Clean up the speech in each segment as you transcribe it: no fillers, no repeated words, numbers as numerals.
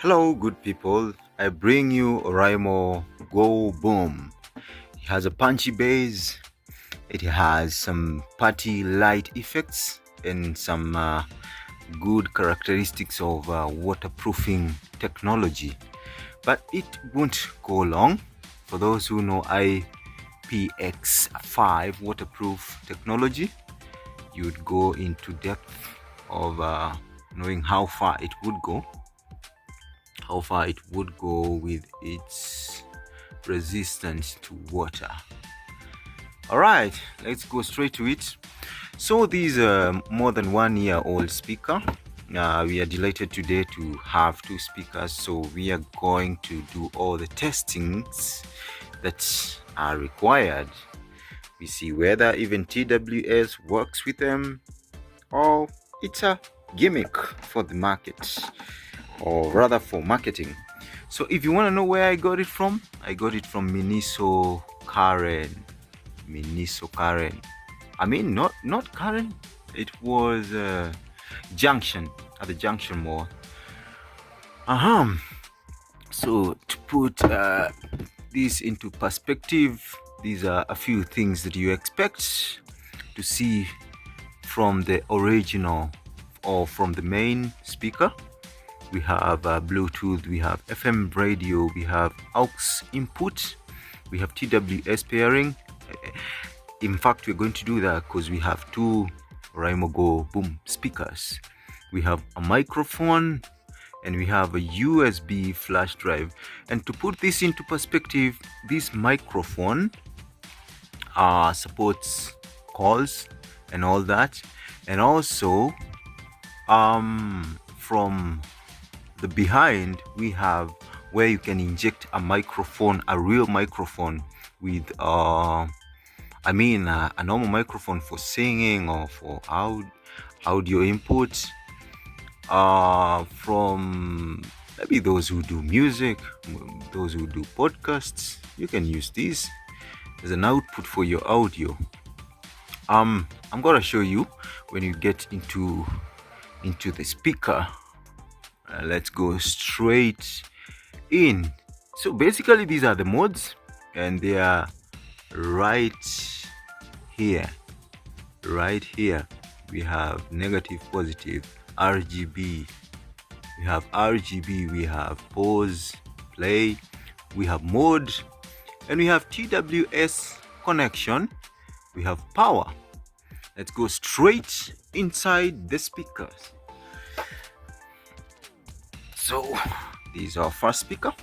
Hello, good people. I bring you Oraimo Go Boom. It has a punchy bass, it has some party light effects, and some good characteristics of waterproofing technology. But it won't go long. For those who know IPX5 waterproof technology, you would go into depth of knowing how far it would go with its resistance to water. All right, let's go straight to it. So this more than 1 year old speaker. We are delighted today to have two speakers, so we are going to do all the testings that are required. We see whether even TWS works with them or it's a gimmick for the market, or rather for marketing. So if you want to know where I got it from Miniso Karen. I mean, not Karen. It was Junction, at the Junction Mall. So to put this into perspective, these are a few things that you expect to see from the original or from the main speaker. We have Bluetooth, we have FM radio, we have aux input, we have TWS pairing. In fact, we're going to do that because we have two Oraimo Go Boom speakers. We have a microphone and we have a USB flash drive. And to put this into perspective, this microphone supports calls and all that. And also from the behind, we have where you can inject a microphone, a real microphone with a normal microphone for singing or for audio input. From maybe those who do music, those who do podcasts, you can use this as an output for your audio. I'm gonna show you when you get into the speaker. Let's go straight in. So basically these are the modes, and they are right here. We have negative, positive, RGB. We have pause, play, we have mode, and we have TWS connection. We have power. Let's go straight inside the speakers. So this is our first speaker.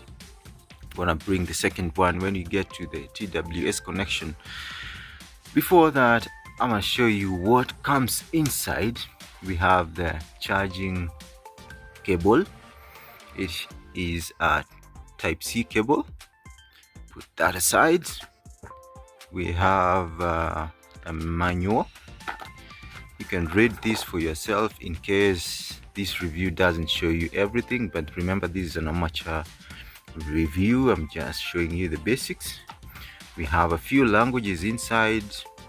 I'm gonna bring the second one when you get to the TWS connection. Before that, I'm gonna show you what comes inside. We have the charging cable. It is a Type-C cable. Put that aside. We have a manual. You can read this for yourself in case this review doesn't show you everything, but remember, this is an amateur review. I'm just showing you the basics. We have a few languages inside,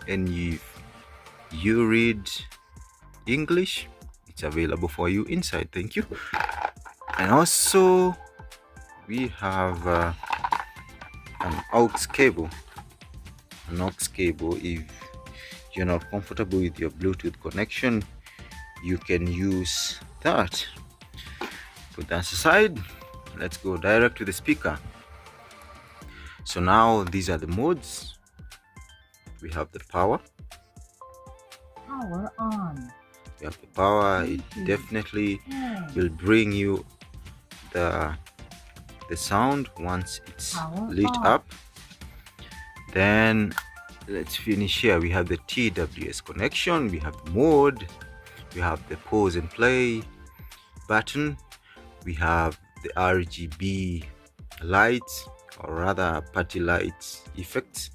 and if you read English, it's available for you inside. Thank you. And also we have an aux cable. If you're not comfortable with your Bluetooth connection, you can use that. Put that aside. Let's go direct to the speaker. So now these are the modes. We have the power on. We have the power. It definitely will bring you the sound once it's lit up. Then let's finish here. We have the TWS connection, we have mode, we have the pause and play button, we have the RGB lights, or rather party lights effects.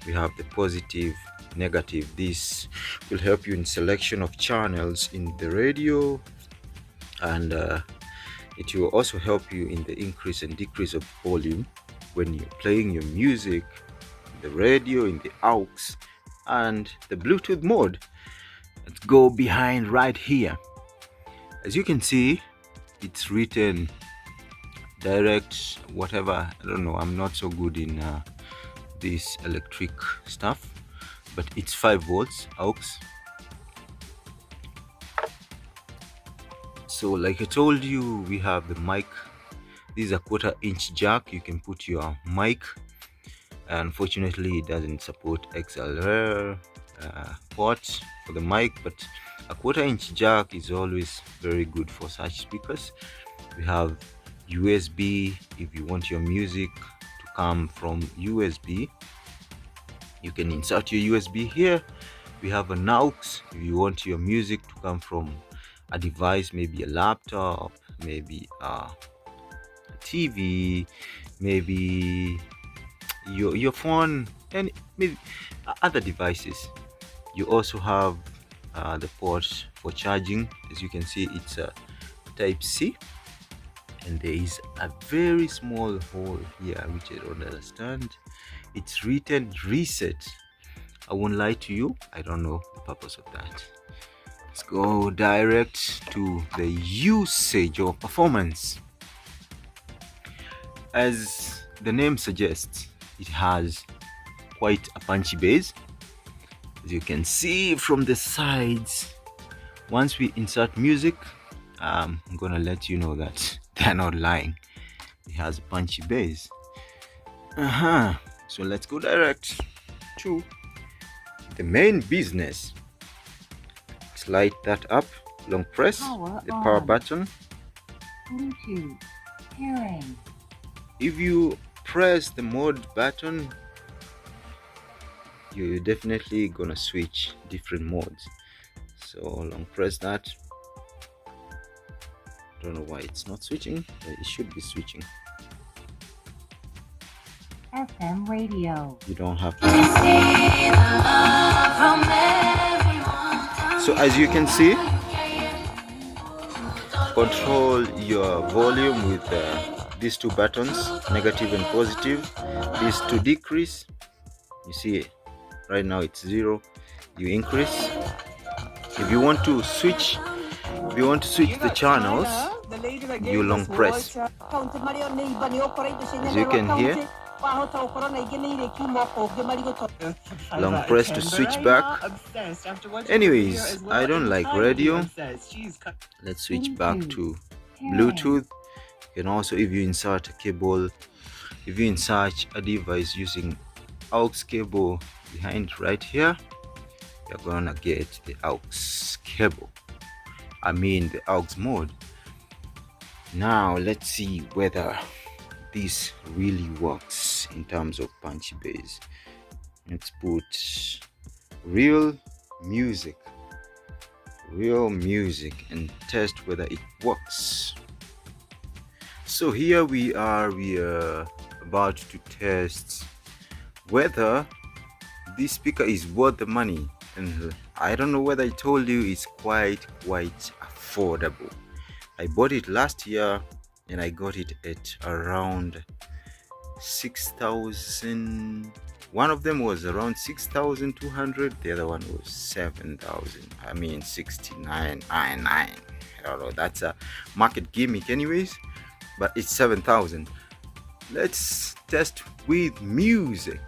We have the positive, negative. This will help you in selection of channels in the radio, and it will also help you in the increase and decrease of volume when you're playing your music, the radio, in the aux, and the Bluetooth mode. Let's go behind right here. As you can see, it's written direct, whatever. I don't know, I'm not so good in this electric stuff, but it's 5 volts aux. So like I told you, we have the mic. This is a 1/4 inch jack. You can put your mic. Unfortunately, it doesn't support XLR port for the mic, but a 1/4 inch jack is always very good for such speakers. We have USB. If you want your music to come from USB, you can insert your USB here. We have an aux. If you want your music to come from a device, maybe a laptop, maybe a TV, maybe your phone, and maybe other devices. You also have the port for charging. As you can see, it's a type C, and there is a very small hole here which I don't understand. It's written reset. I won't lie to you, I don't know the purpose of that. Let's go direct to the usage or performance. As the name suggests, it has quite a punchy bass. As you can see from the sides, once we insert music, I'm gonna let you know that they're not lying. It has a punchy bass. So let's go direct to the main business. Slide that up, long press the power button. Bluetooth pairing. If you press the mode button, you're definitely gonna switch different modes. So long press that. Don't know why it's not switching, but it should be switching. FM radio. You don't have to. So as you can see, control your volume with these 2 buttons, negative and positive. These to decrease. You see, right now it's 0. You increase. If you want to switch the channels, you long press. As you can hear, long press to switch back. Anyways, I don't like radio. Let's switch back to Bluetooth. You can also, if you insert a cable, if you insert a device using aux cable behind right here, you're gonna get the aux cable, I mean the aux mode. Now let's see whether this really works in terms of punchy bass. Let's put real music and test whether it works. So here we are about to test whether this speaker is worth the money, and I don't know whether I told you it's quite affordable. I bought it last year and I got it at around 6,000. One of them was around 6,200, the other one was 7,000. I mean 69.99. I don't know, that's a market gimmick anyways, but it's 7,000. Let's test with music.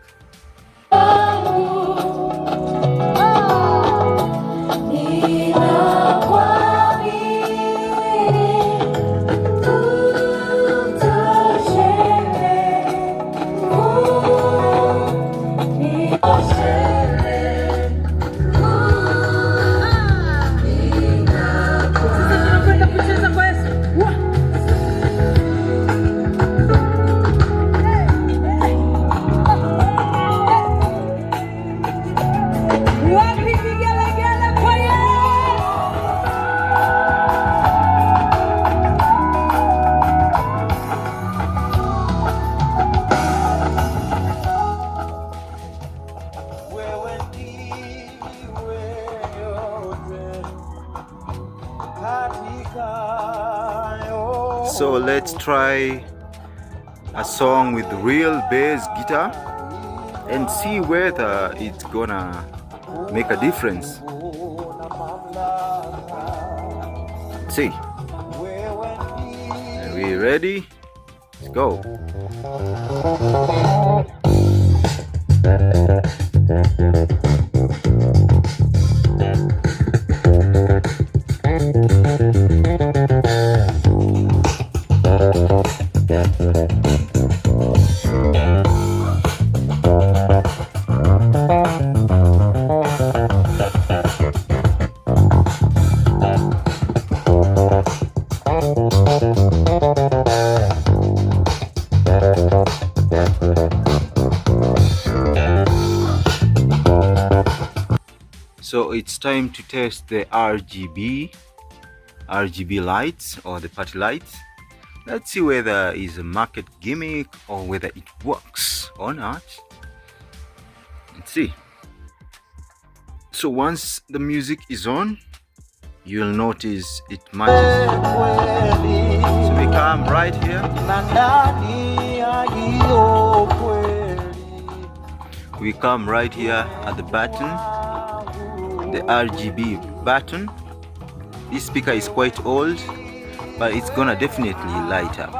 So let's try a song with real bass guitar and see whether it's gonna make a difference. Let's see. Are we ready? Let's go. So it's time to test the RGB lights, or the party lights. Let's see whether it's a market gimmick or whether it works or not. Let's see. So once the music is on, you'll notice it matches. So we come right here. We come right here at the button, the RGB button. This speaker is quite old, but it's gonna definitely light up.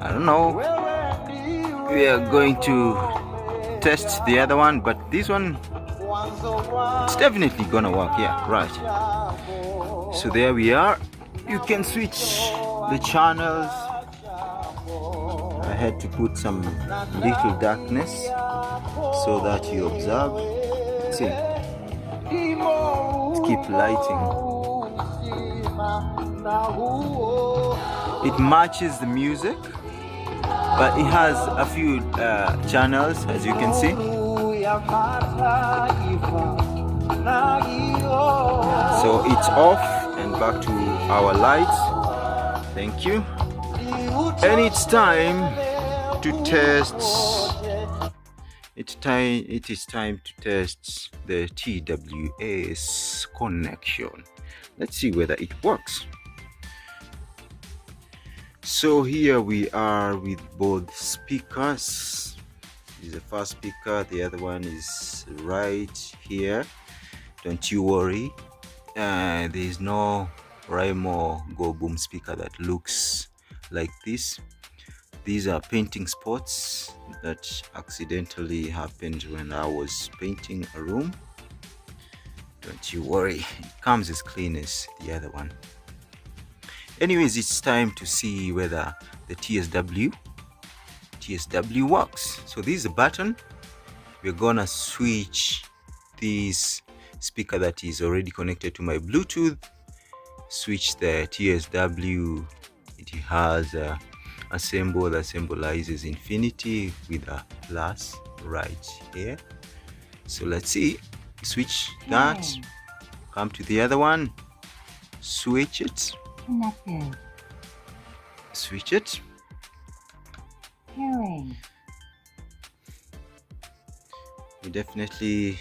I don't know. We are going to test the other one, but this one, it's definitely gonna work. Yeah, right. So there we are. You can switch the channels. I had to put some little darkness so that you observe. See, let's keep lighting. It matches the music, but it has a few channels, as you can see. So it's off and back to our lights. Thank you. And it's time to test. It is time to test the TWS connection. Let's see whether it works. So here we are with both speakers. This is the first speaker, the other one is right here. Don't you worry, there is no Oraimo Go Boom speaker that looks like this. These are painting spots that accidentally happened when I was painting a room. Don't you worry, it comes as clean as the other one. Anyways, it's time to see whether the TSW works. So this is a button. We're gonna switch this speaker that is already connected to my Bluetooth, switch the TSW. It has a symbol that symbolizes infinity with a plus right here. So let's see. Switch that. Come to the other one. Switch it. Connected. Switch it. Pairing. You definitely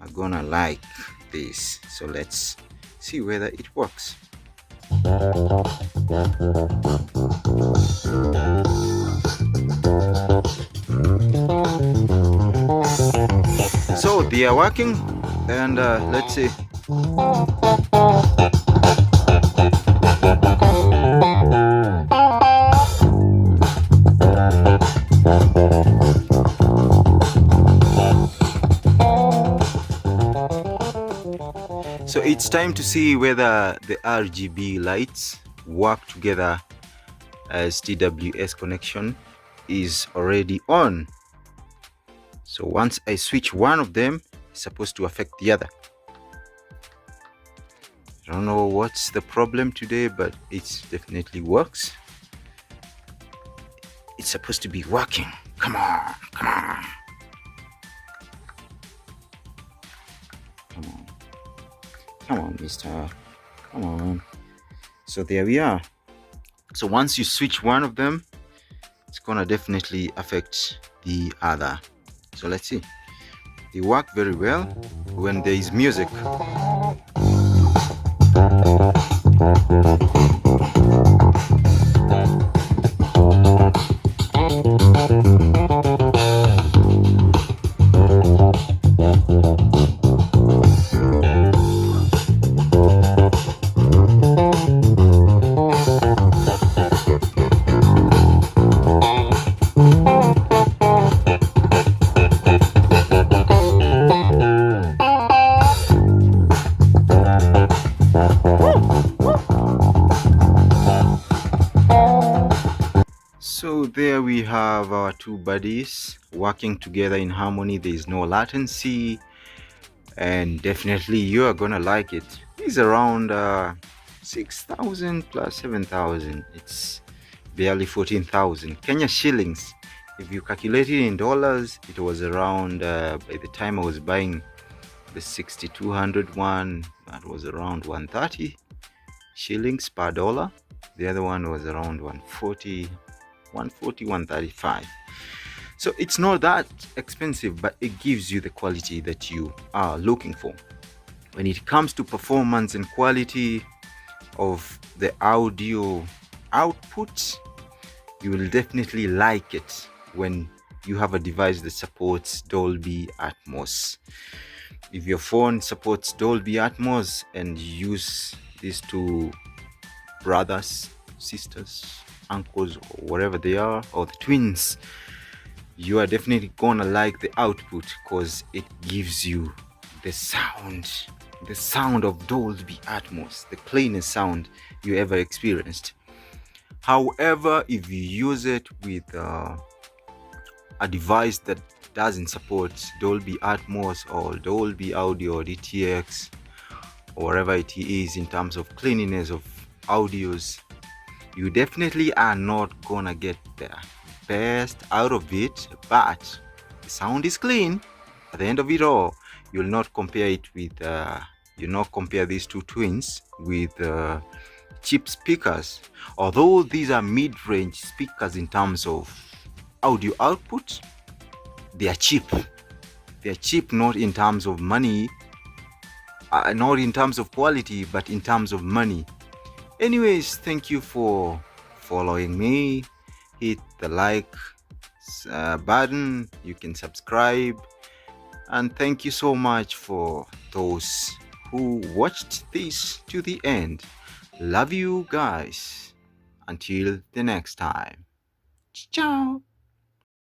are gonna like this. So let's see whether it works. So they are working, and let's see. So it's time to see whether the RGB lights work together, as TWS connection is already on. So once I switch one of them, it's supposed to affect the other. I don't know what's the problem today, but it definitely works. It's supposed to be working. Come on, come on. Come on. Come on, mister. Come on. So there we are. So once you switch one of them, it's gonna definitely affect the other. So let's see. They work very well when there is music. So there we have our two buddies working together in harmony. There is no latency, and definitely you are gonna like it. It's around 6,000 plus 7,000. It's barely 14,000 Kenya shillings. If you calculate it in dollars, it was around by the time I was buying the 6200 one, that was around 130 shillings per dollar. The other one was around 140, 135. So it's not that expensive, but it gives you the quality that you are looking for. When it comes to performance and quality of the audio output, you will definitely like it when you have a device that supports Dolby Atmos. If your phone supports Dolby Atmos and you use these two brothers, sisters, uncles, or whatever they are, or the twins, you are definitely gonna like the output because it gives you the sound of Dolby Atmos, the cleanest sound you ever experienced. However, if you use it with a device that doesn't support Dolby Atmos or Dolby Audio or DTX or whatever it is in terms of cleanliness of audios, you definitely are not gonna get the best out of it, but the sound is clean. At the end of it all, you'll not compare it with you'll not compare these two twins with cheap speakers. Although these are mid-range speakers in terms of audio output, they are cheap. They are cheap not in terms of money, not in terms of quality, but in terms of money. Anyways, thank you for following me. Hit the like button. You can subscribe. And thank you so much for those who watched this to the end. Love you guys. Until the next time. Ciao.